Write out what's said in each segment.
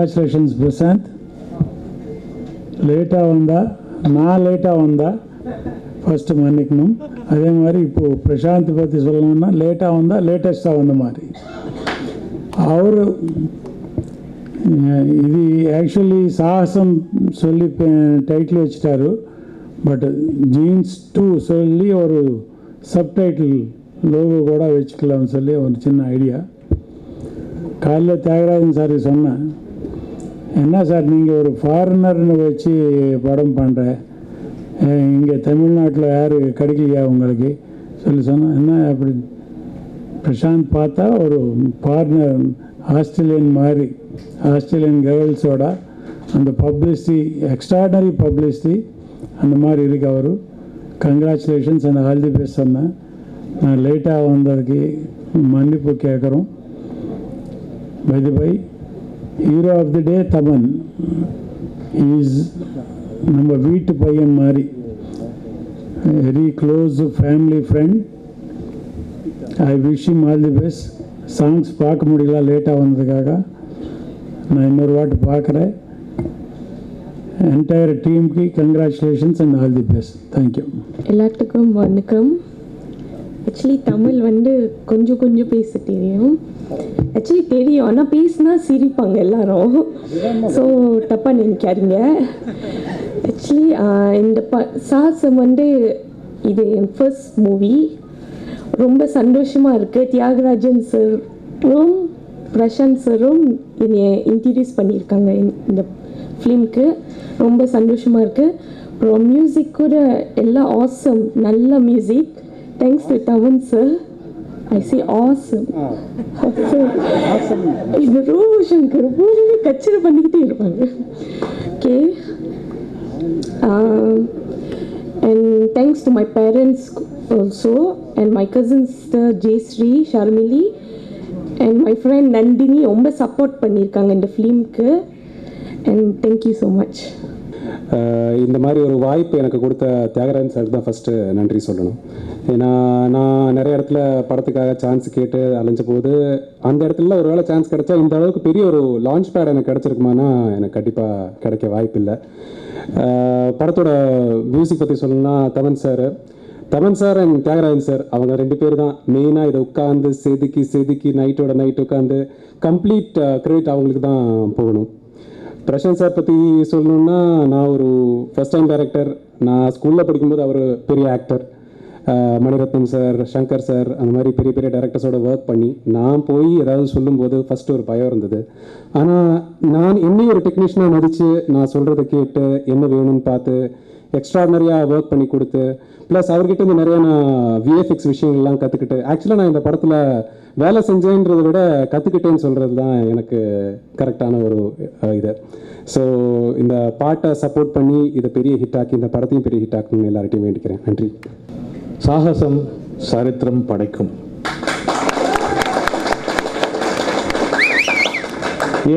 Congratulations Prashanth. லேட்டாக வந்தால் நான் லேட்டாக வந்தால் ஃபஸ்ட்டு மன்னிக்கணும். அதே மாதிரி இப்போது பிரசாந்த் பற்றி சொல்லணும்னா லேட்டாக வந்தால் லேட்டஸ்ட்டாக வந்த மாதிரி. அவர் இது ஆக்சுவலி சாகசம் சொல்லி டைட்டில் வச்சுட்டாரு. பட் ஜீன்ஸ் 2 சொல்லி ஒரு சப்டைட்டில் லோகோ கூட வச்சுக்கலாம்னு சொல்லி ஒரு சின்ன ஐடியா. காலையில் தியாகராஜன் சார் சொன்னேன், என்ன சார் நீங்கள் ஒரு ஃபாரினர்னு வச்சு படம் பண்ணுற, இங்கே தமிழ்நாட்டில் யார் கிடைக்கலையா உங்களுக்கு சொல்லி சொன்னேன். என்ன அப்படி பிரசாந்த் பார்த்தா ஒரு ஃபாரினர் ஆஸ்திரேலியன் மாதிரி, ஆஸ்திரேலியன் கேர்ள்ஸோட அந்த பப்ளிசிட்டி, எக்ஸ்ட்ராடனரி பப்ளிசிட்டி அந்த மாதிரி இருக்கு. அவர் congratulations and all the best சொன்னேன். நான் லேட்டாக வந்ததுக்கு மன்னிப்பு கேட்குறோம். By hero of the day Thaman is நம்ம வீட்டு பையன் மாதிரி, very close family friend. I wish him all the best. Songs பார்க்க முடியல லேட்டாக வந்ததுக்காக, நான் இன்னொரு வாட்டி பார்க்குறேன். என்டையர் டீமுக்கு congratulations and all the best. Thank you. எல்லாத்துக்கும் வணக்கம். ஆக்சுவலி தமிழ் கொஞ்சம் கொஞ்சம் பேச தெரியும். ஆக்சுவலி தெரியும், ஆனால் பேசினா சிரிப்பாங்க எல்லாரும். ஸோ தப்பாக நினைக்காதீங்க. ஆக்சுவலி இந்த சாகசம் இது என் ஃபர்ஸ்ட் மூவி. ரொம்ப சந்தோஷமாக இருக்குது. தியாகராஜன் சாரும் பிரசாந்த் சாரும் என்னை இன்ட்ரடியூஸ் பண்ணியிருக்காங்க இந்த ஃபிலிம்க்கு. ரொம்ப சந்தோஷமாக இருக்குது. அப்புறம் மியூசிக் கூட எல்லாம் ஆசம், நல்ல music. Thanks to Thaman sir. I say awesome. இது ரோஷனுக்கு ரொம்பவே கச்சரை பண்ணிக்கிட்டே இருப்பாங்க. Okay. And thanks to my parents also and my cousins Jayshree, Sharmili and my friend Nandini ரொம்ப சப்போர்ட் பண்ணியிருக்காங்க இந்த ஃபிலிம்க்கு. And thank you so much. இந்த மாதிரி ஒரு வாய்ப்பு எனக்கு கொடுத்த தியாகராஜன் சார் தான் ஃபஸ்ட்டு நன்றி சொல்லணும். ஏன்னா நான் நிறைய இடத்துல படத்துக்காக சான்ஸ் கேட்டு அலைஞ்ச போது அந்த இடத்துல ஒரு வேளை சான்ஸ் கிடச்சா இந்த அளவுக்கு பெரிய ஒரு லான்ச் பேட் எனக்கு கிடச்சிருக்குமானா எனக்கு கண்டிப்பாக கிடைக்க வாய்ப்பு இல்லை. படத்தோட மியூசிக் பற்றி சொல்லணும்னா Thaman sir and Thiyagarajan sir அவங்க 2 பேர் தான் மெயினாக இதை உட்காந்து செதுக்கி நைட்டோட நைட் உட்காந்து கம்ப்ளீட் கிரெடிட் அவங்களுக்கு தான் போகணும். பிரசாந்த் சார் பற்றி சொல்லணுன்னா, நான் ஒரு ஃபஸ்ட் டைம் டைரக்டர். நான் ஸ்கூலில் படிக்கும்போது அவர் பெரிய actor. Maniratnam sir, Shankar sir, அந்த மாதிரி பெரிய பெரிய டைரக்டர்ஸோட ஒர்க் பண்ணி நான் போய் ஏதாவது சொல்லும்போது ஃபஸ்ட்டு ஒரு பயம் இருந்தது. ஆனால் நான் என்னையும் ஒரு டெக்னீஷியனாக மதித்து நான் சொல்கிறத கேட்டு என்ன வேணும்னு பார்த்து எக்ஸ்ட்ராடனரியாக ஒர்க் பண்ணி கொடுத்து, ப்ளஸ் அவர்கிட்ட இருந்து நிறைய நான் விஎஃப்எக்ஸ் விஷயங்கள்லாம் கற்றுக்கிட்டு, ஆக்சுவலாக நான் இந்த படத்தில் வேலை செஞ்சேன்றதை விட கற்றுக்கிட்டேன்னு சொல்கிறது தான் எனக்கு கரெக்டான ஒரு இது. ஸோ இந்த பாட்டை சப்போர்ட் பண்ணி இதை பெரிய ஹிட் ஆக்கி இந்த படத்தையும் பெரிய ஹிட் ஆக்கணும்னு எல்லார்ட்டையும் வேண்டிக்கிறேன். நன்றி. சாகசம் சரித்திரம் படைக்கும்.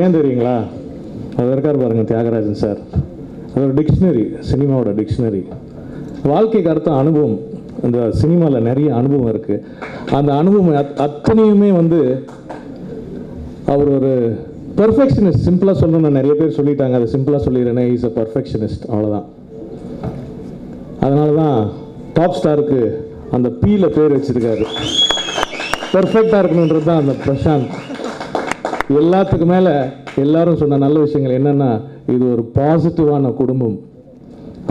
ஏன் தெரியுங்களா? அது இருக்கார் பாருங்க தியாகராஜன் சார். அது ஒரு டிக்ஷனரி, சினிமாவோட டிக்ஷனரி. வாழ்க்கைக்கு அர்த்தம் அனுபவம். இந்த சினிமாவில் நிறைய அனுபவம் இருக்குது. அந்த அனுபவம் அத்தனையுமே அவர் ஒரு பெர்ஃபெக்ஷனிஸ்ட். சிம்பிளாக சொல்லணும்னு நிறைய பேர் சொல்லிட்டாங்க, அதை சிம்பிளாக சொல்லிடுறேனே, இஸ் அ பெர்ஃபெக்ஷனிஸ்ட், அவ்வளோதான். அதனால தான் டாப் ஸ்டாருக்கு அந்த பீல பேர் வச்சிருக்காரு. பெர்ஃபெக்டாக இருக்கணுன்றது தான் அந்த பிரசாந்த். எல்லாத்துக்கு மேலே எல்லாரும் சொன்ன நல்ல விஷயங்கள் என்னென்னா, இது ஒரு பாசிட்டிவான குடும்பம்.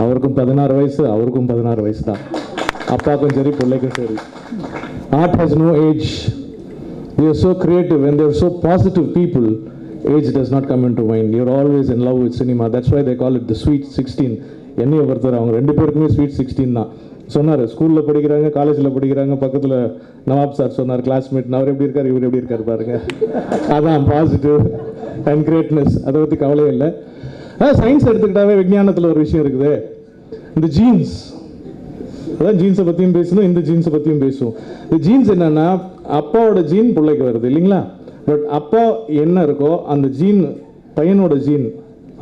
அவருக்கும் 16 வயசு, அவருக்கும் 16 வயசு தான். அப்பாக்கும் சரி, பிள்ளைக்கும் சரி. Art has no age. We are so creative and they are so positive people. Age does not come into mind. You are always in love with cinema. That's why they call it the sweet 16. என்னைய பொறுத்தவரை அவங்க 2 பேருக்குமே sweet 16 தான். சொன்னார், ஸ்கூலில் படிக்கிறாங்க, காலேஜில் படிக்கிறாங்க, பக்கத்தில் நவாப் சார் சொன்னார், கிளாஸ்மேட். அவர் எப்படி இருக்கார், இவர் எப்படி இருக்கார் பாருங்க. அதான் பாசிட்டிவ் அண்ட் கிரேட்னஸ். அதை பற்றி கவலையே இல்லை. சயின்ஸ் எடுத்துக்கிட்டாவே விஞ்ஞானத்தில் ஒரு விஷயம் இருக்குது, இந்த ஜீன்ஸ். அதான் ஜீன்ஸை பற்றியும் பேசணும், இந்த ஜீன்ஸை பற்றியும் பேசுவோம். இந்த ஜீன்ஸ் என்னன்னா, அப்பாவோட ஜீன் பிள்ளைக்கு வருது இல்லைங்களா? பட் அப்பா என்ன இருக்கோ அந்த ஜீன், பையனோட ஜீன்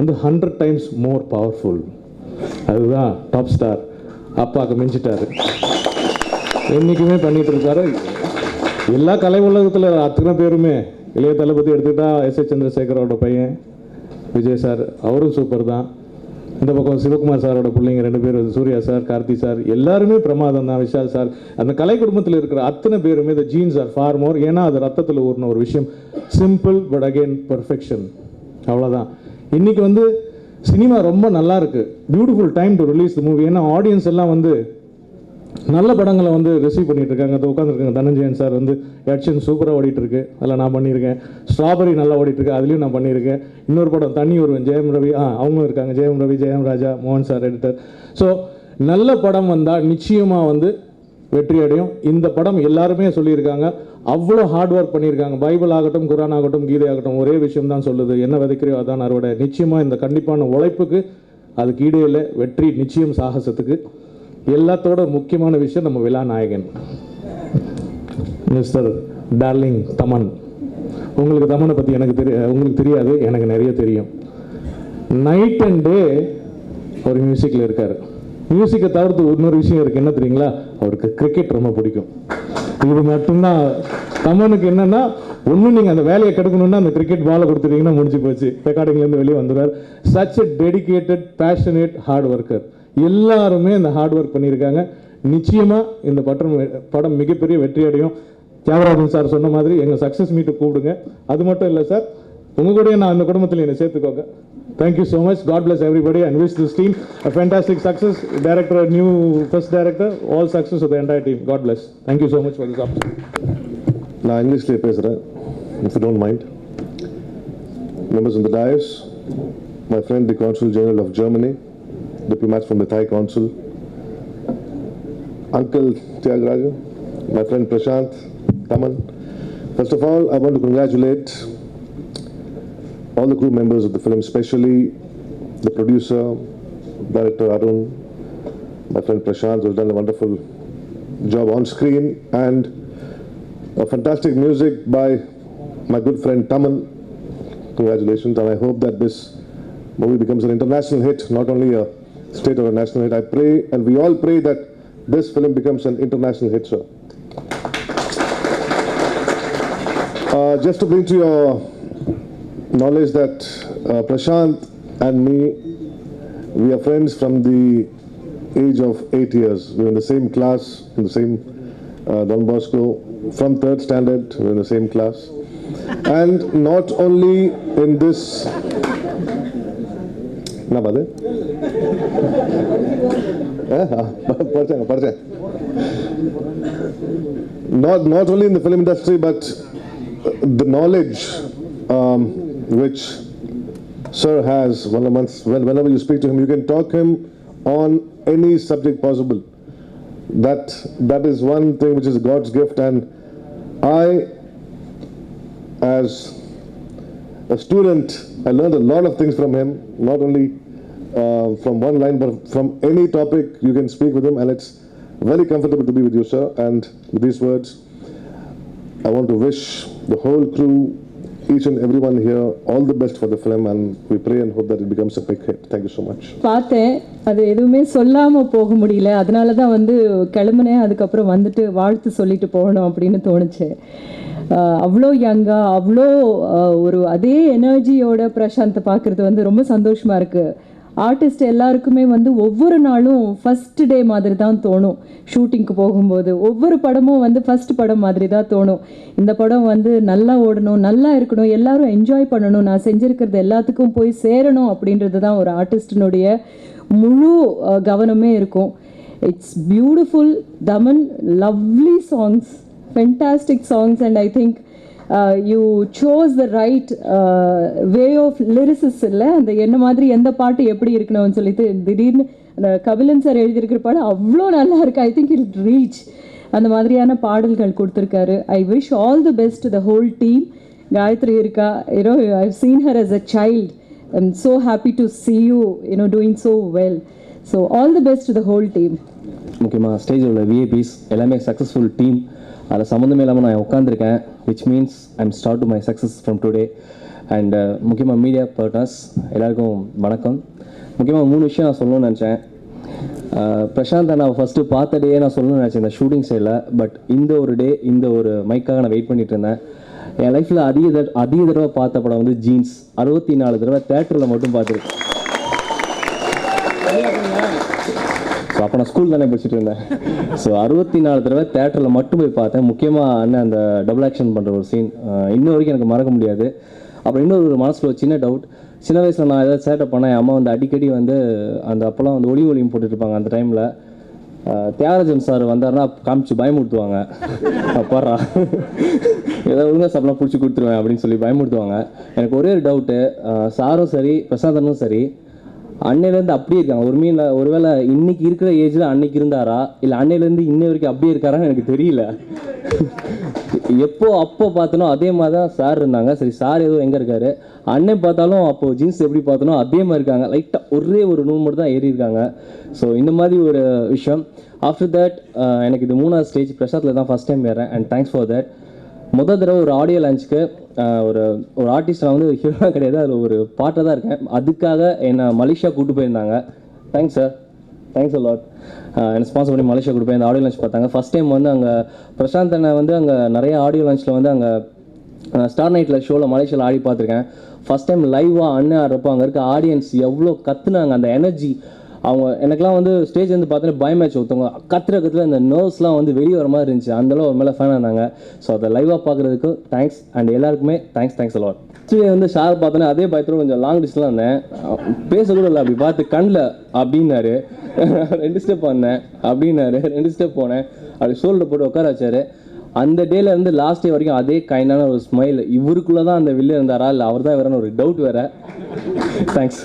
100 times மோர் பவர்ஃபுல். அதுதான் டாப் ஸ்டார். அப்பாவுக்கு மிஞ்சிட்டாரு, என்றைக்குமே பண்ணிட்டு இருக்காரு. எல்லா கலை உலகத்தில் அத்தனை பேருமே, இளைய தளபதி எடுத்துக்கிட்டா எஸ்.ஏ. சந்திரசேகரோட பையன், விஜய் சார் அவரும் சூப்பர் தான். இந்த பக்கம் சிவகுமார் சாரோட பிள்ளைங்க 2 பேர், சூர்யா சார், கார்த்தி சார், எல்லாருமே பிரமாதம் தான். விஷால் சார், அந்த கலை குடும்பத்தில் இருக்கிற அத்தனை பேருமே இந்த ஜீன்ஸ் ஆர் ஃபார் மோர். ஏன்னா அது ரத்தத்தில் ஊறின ஒரு விஷயம். சிம்பிள் பட் அகெயின் பர்ஃபெக்ஷன், அவ்வளோதான். இன்றைக்கி வந்து சினிமா ரொம்ப நல்லா இருக்குது. Beautiful time to release the movie. ஏன்னா ஆடியன்ஸ் எல்லாம் வந்து நல்ல படங்களை வந்து ரிசீவ் பண்ணிட்டு இருக்காங்க. அதை உட்காந்துருக்காங்க. தனஞ்சயன் சார் வந்து ஆக்ஷன் சூப்பராக ஓடிட்டுருக்கு, அதில் நான் பண்ணியிருக்கேன். ஸ்ட்ராபெரி நல்லா ஓடிட்டுருக்கு, அதுலேயும் நான் பண்ணியிருக்கேன். இன்னொரு படம் தண்ணி ஒருவன், ஜெயம் ரவி, அவங்களும் இருக்காங்க. ஜெயம் ரவி, ஜெயம் ராஜா, மோகன் சார் எடிட்டர். ஸோ நல்ல படம் வந்தால் நிச்சயமாக வந்து வெற்றி அடையும். இந்த படம் எல்லாருமே சொல்லியிருக்காங்க, அவ்வளோ ஹார்ட் ஒர்க் பண்ணியிருக்காங்க. பைபிள் ஆகட்டும், குரான் ஆகட்டும், கீதை ஆகட்டும், ஒரே விஷயம் தான் சொல்லுது, என்ன விதைக்கிறியோ அதான் அறுவடை. நிச்சயமாக இந்த கண்டிப்பான உழைப்புக்கு அதுக்கு ஈடு இல்லை. வெற்றி நிச்சயம் சாகசத்துக்கு. எல்லாத்தோட முக்கியமான விஷயம் நம்ம விழா நாயகன் மிஸ்டர் டார்லிங் தமன். உங்களுக்கு தமனை பற்றி உங்களுக்கு தெரியாது, எனக்கு நிறைய தெரியும். நைட் அண்ட் டே ஒரு மியூசிக்கில் இருக்கார். மியூசிக்கை தவிர்த்து இன்னொரு விஷயம் இருக்குது, என்ன தெரியுங்களா? அவருக்கு கிரிக்கெட் ரொம்ப பிடிக்கும். இது மட்டும்தான் தமனுக்கு. என்னென்னா ஒன்றும் நீங்கள் அந்த வேலையை கெடுக்கணுன்னா அந்த கிரிக்கெட் பாலை கொடுத்துட்டீங்கன்னா முடிஞ்சு போச்சு. ரெக்கார்டிங்லேருந்து வெளியே வந்துடுவார். Such a dedicated, passionate, hard worker. எல்லாருமே இந்த ஹார்ட் ஒர்க் பண்ணியிருக்காங்க. நிச்சயமாக இந்த படம் மிகப்பெரிய வெற்றி அடையும். தியாகராஜன் சார் சொன்ன மாதிரி எங்கள் சக்ஸஸ் மீட்டு கூப்பிடுங்க. அது மட்டும் இல்லை சார், உங்கள் கூடயே நான் அந்த குடும்பத்தில் என்னை சேர்த்துக்கோங்க. Thank you so much. God bless everybody and wish this team a fantastic success. Director, new first director, all success of the entire team. God bless. Thank you so much for this opportunity. நான் இங்கிலீஷ்லேயே பேசுகிறேன், if you don't mind. Members of the dais, my friend the Consul General of Germany, diplomats from the Thai Consul, Uncle Tyagaraja, my friend Prashant, Taman. First of all, I want to congratulate all the crew members of the film, especially the producer, director Arun, my friend Prashant, who has done a wonderful job on screen, and a fantastic music by my good friend Taman. Congratulations, and I hope that this movie becomes an international hit, not only a state or a national hit. I pray, and we all pray, that this film becomes an international hit, sir. Just to bring to your knowledge that Prashant and me, we are friends from the age of 8 years. We were in the same class, in the same Don Bosco. From 3rd standard, we were in the same class. And not only in this... Na bade? Not only in the film industry, but the knowledge which Sir has. Whenever you speak to him, you can talk him on any subject possible. That is one thing which is God's gift, and I, as a student, I learned a lot of things from him, not only from one line, but from any topic you can speak with him, and it's very comfortable to be with you, sir. And with these words, I want to wish the whole crew, each and everyone here, all the best for the film, and we pray and hope that it becomes a big hit. Thank you so much. பார்த்தேன், அது எதுவுமே சொல்லாமல் போக முடியல. அதனால தான் வந்து கிளம்புனேன். அதுக்கப்புறம் வந்துட்டு வாழ்த்து சொல்லிட்டு போகணும் அப்படின்னு தோணுச்சு. அவ்வளோ யங்காக, அவ்வளோ ஒரு அதே எனர்ஜியோட பிரசாந்தை பார்க்குறது வந்து ரொம்ப சந்தோஷமாக இருக்குது. ஆர்டிஸ்ட் எல்லாருக்குமே வந்து ஒவ்வொரு நாளும் ஃபஸ்ட் டே மாதிரி தான் தோணும். ஷூட்டிங்க்கு போகும்போது ஒவ்வொரு படமும் வந்து ஃபஸ்ட் படம் மாதிரி தான் தோணும். இந்த படம் வந்து நல்லா ஓடணும், நல்லா இருக்கணும், எல்லாரும் என்ஜாய் பண்ணணும், நான் செஞ்சுருக்கிறது எல்லாத்துக்கும் போய் சேரணும் அப்படின்றது தான் ஒரு ஆர்டிஸ்டினுடைய முழு கவனமே இருக்கும். It's beautiful. Thaman, lovely songs, fantastic songs, and I think you chose the right way of lyricists. இல்லை, அந்த என்ன மாதிரி எந்த பாட்டு எப்படி இருக்கணும்னு சொல்லிட்டு திடீர்னு அந்த கபிலன் சார் எழுதியிருக்கிற பாடம் அவ்வளோ நல்லா இருக்குது. ஐ திங்க் இட் ரீச் அந்த மாதிரியான பாடல்கள் கொடுத்துருக்காரு. I wish all the best to the whole team. Gayathri இருக்கா, you know I have seen her as a child. I am so happy to see you, you know doing so well. So all the best to the whole team. முக்கியமாக ஸ்டேஜில் உள்ள VIPs எல்லாமே successful team. அதில் சம்மந்தமே இல்லாமல் நான் உட்காந்துருக்கேன். Which means I am start to my success from today. And முக்கியமாக மீடியா பார்ட்னர்ஸ் எல்லாருக்கும் வணக்கம். முக்கியமாக 3 விஷயம் நான் சொல்லணும்னு நினச்சேன். பிரசாந்தை நான் ஃபஸ்ட்டு பார்த்தடையே நான் சொல்லணும்னு நினச்சேன் இந்த ஷூட்டிங் சைடில். பட் இந்த ஒரு டே, இந்த ஒரு மைக்காக நான் வெயிட் பண்ணிட்டு இருந்தேன். என் லைஃப்பில் அதிக தடவை பார்த்த படம் வந்து ஜீன்ஸ். 64 தடவை தேட்டரில் மட்டும் பார்த்துருக்கேன். ஸோ அப்போ நான் ஸ்கூல் தானே படிச்சுட்டு இருந்தேன். ஸோ 64 தடவை தேட்டரில் மட்டும் போய் பார்த்தேன். முக்கியமாக அண்ணன் அந்த டபுள் ஆக்ஷன் பண்ணுற ஒரு சீன் இன்ன வரைக்கும் எனக்கு மறக்க முடியாது. அப்புறம் இன்னொரு மனசில் ஒரு சின்ன டவுட். சின்ன வயசில் நான் ஏதாவது சேட்டை பண்ணேன், அம்மா வந்து அடிக்கடி வந்து அந்த அப்போல்லாம் வந்து ஒளியும் போட்டுட்ருப்பாங்க. அந்த டைமில் தியாகராஜன் சார் வந்தாருன்னா காமிச்சு பயமுறுத்துவாங்க. அப்பாரா ஏதாவது ஒழுங்காக சாப்பிட்லாம் பிடிச்சி கொடுத்துருவேன் அப்படின்னு சொல்லி பயமுறுத்துவாங்க. எனக்கு ஒரே ஒரு டவுட்டு, சாரும் சரி பிரசாந்தனும் சரி அன்னையிலேருந்து அப்படியே இருக்காங்க. ஒருவேளை இன்னைக்கு இருக்கிற ஏஜில் அன்னைக்கு இருந்தாரா, இல்லை அன்னையிலேருந்து இன்னை வரைக்கும் அப்படியே இருக்காரான்னு எனக்கு தெரியல. அப்போ பார்த்தனோ அதே மாதிரி தான் சார் இருந்தாங்க. சரி, சார் ஏதோ எங்கே இருக்காரு, அண்ணன் பார்த்தாலும் அப்போது ஜீன்ஸ் எப்படி பார்த்தனோ அதே மாதிரி இருக்காங்க. லைட்டாக ஒரே ஒரு நூல் மட்டும் தான் ஏறி இருக்காங்க. ஸோ இந்த மாதிரி ஒரு விஷயம். ஆஃப்டர் தட் எனக்கு இது 3வது ஸ்டேஜ் பிரசாத்தில் தான் ஃபஸ்ட் டைம் ஏறேன். And thanks for that. முதல் தடவை ஒரு ஆடியோ லான்ச்சுக்கு ஒரு ஆர்டிஸ்ட் நான் வந்து ஹீரோவாக கிடையாது, அதில் ஒரு பாட்டாக தான் இருக்கேன். அதுக்காக என்னை மலேசியா கூப்பிட்டு போயிருந்தாங்க. Thanks sir, thanks a lot. என்னை ஸ்பான்சர் பண்ணி மலேசியா கூட்டு போய் அந்த ஆடியோ லான்ச் பார்த்தாங்க. ஃபஸ்ட் டைம் வந்து அங்கே பிரசாந்த் அண்ணன் வந்து அங்கே நிறைய ஆடியோ லான்ச்சில் வந்து அங்கே ஸ்டார் நைட்டில் ஷோவில் மலேசியாவில் ஆடி பார்த்துருக்கேன். ஃபஸ்ட் டைம் லைவாக அண்ணன் ஆடுறப்போ அங்கே இருக்க ஆடியன்ஸ் எவ்வளோ கத்துனாங்க, அந்த எனர்ஜி. அவங்க எனக்குலாம் வந்து ஸ்டேஜ் வந்து பார்த்தோன்னா பயமாச்சு. ஒருத்தவங்க கத்துறதுல அந்த நர்வ்ஸ்லாம் வந்து வெளியே வர மாதிரி இருந்துச்சு. அந்தளவு ஒரு மேலே ஃபேனாக இருந்தாங்க. ஸோ அதை லைவாக பார்க்குறதுக்கு தேங்க்ஸ். அண்ட் எல்லாருக்குமே தேங்க்ஸ் அலாட். ஆக்சுவலி வந்து ஷார் பார்த்தோன்னே அதே பயத்தோட கொஞ்சம் லாங் டிஸ்டன்ஸ்லாம் இருந்தேன். பேசக்கூட இல்லை, அப்படி பார்த்து கண்ணில் அப்படின்னாரு. 2 ஸ்டெப் வந்தேன் அப்படின்னாரு. 2 ஸ்டெப் போனேன். அப்படி ஷோல்டர் போட்டு உட்கார வச்சாரு. அந்த டேலேருந்து லாஸ்ட் டே வரைக்கும் அதே கைண்டான ஒரு ஸ்மைல். இவருக்குள்ளே தான் அந்த வில்லு இருந்தாரா இல்லை அவர் தான் வேறன்னு ஒரு டவுட் வேறு. தேங்க்ஸ்.